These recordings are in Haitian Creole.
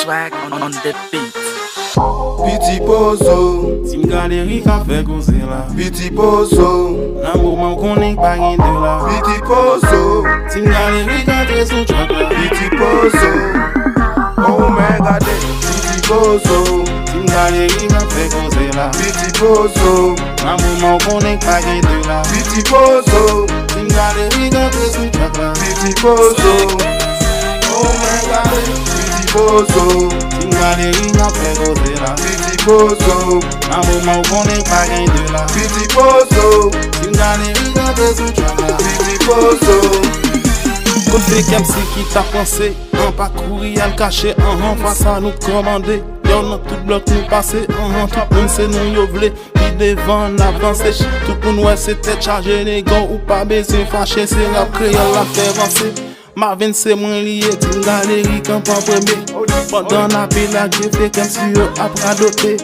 swag on the beat. Petit pozo, Tim Galeri ka fe koze la. petit pozo, Nan mouman konen pa gen de la. petit pozo, Tim Galeri ka tre sou chak la. petit pozo. Oh my God, petit pozo, Tim Galeri ka fe koze la. petit pozo, Nan mouman konen pa gen de la. petit pozo, Tim Galeri ka tre sou chak la. petit pozo. Oh my God, petit pozo, Tim Galeri ka fe koze la. petit pozo, Nan mouman konen pa gen de la. petit pozo, Tim Galeri ka tre sou chak la. petit pozo. Kote kem si ki ta pense, an pa kouri al kache, an fasa nou komande. Yo nan tout blok nou pase, tout moun se nou yo vle. Pi devan avanse, tout moun wè se tèt charge. Negon ou pa beze fache, se rap kreol la fè avanse. Marvin se mwen liye, Tim Galeri kampan preme. Pendant la pelage, fe kem si yo ap radote.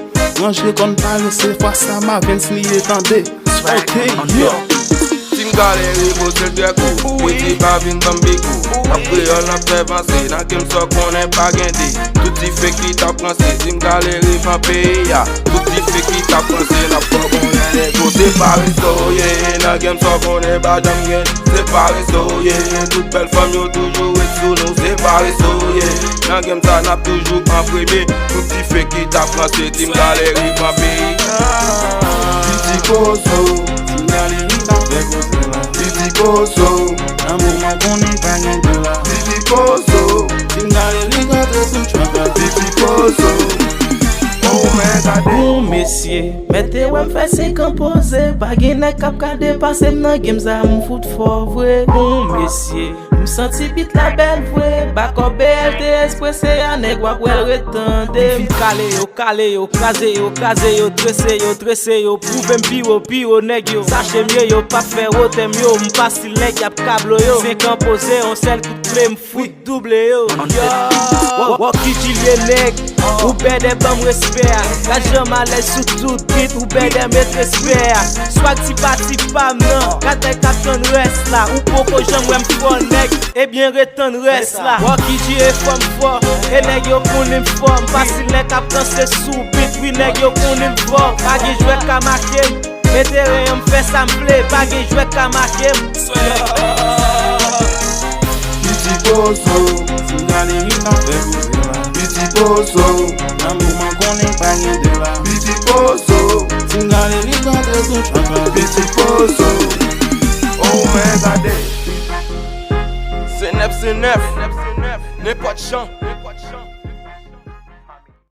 Manje kon pale se fasa, Marvin se liye tande. Swag on yo. Tim Galeri pose de kou, petit bavin bambikou. Après on a fait avancer, dans game so konen pa gen de. Tout y fait qui t'a pensé, Tim Galeri van pays ya. Tout y fait qui t'a pensé, la pas konen ego. C'est Paris so yeah, dans game so konen ba jam gen. C'est Paris so yeah, toute belle femme yo toujours et sous nous. C'est Paris so yeah, dans game ça n'a toujours en premier. Tout y fait qui t'a pensé, Tim Galeri van pays ya. Petit pozo, Tim Galeri ka fe koze la. petit pozo, Nan mouman konen pa gen de la. petit pozo, Tim Galeri ka tre sou chak la. petit pozo. Oh my God. Bon mesye, mette wè m fè se kompose. Bagay nek kap ka depase m nan game za m fout for vwe. Bon mesye, m senti bit la bel vwe. Bako BLT espresse ya nek wak wèl retende. Fit kale yo, kaze yo, trese yo. Prouve m piro neg yo. Sache mye yo, pa fè rotem yo. M pasil nek yap kablo yo. Se kompose, on sel kout ple m fout double yo. Wak ki jilye neg, ou bede bam respect. Gajan malè sou tout bit, ou bede met respect. Swag ti pati pam nan, kate kapton res la. Ou poko jam wèm fon neg, ebyen reton res la. Wak ki di e fom fò, e neg yo konim fòm. Pasil nek kapton se sou bit, wi neg yo konim fòm. Bagay jwè kamakem, metere yon fè sample. Bagay jwè kamakem. Petit pozo, Tim Galeri ka fe koze la. petit pozo, Nan mouman konen pa gen de la. petit pozo, Tim Galeri ka tre sou chak la. petit pozo. Oh my God. C'est neuf, n'est pas de chant.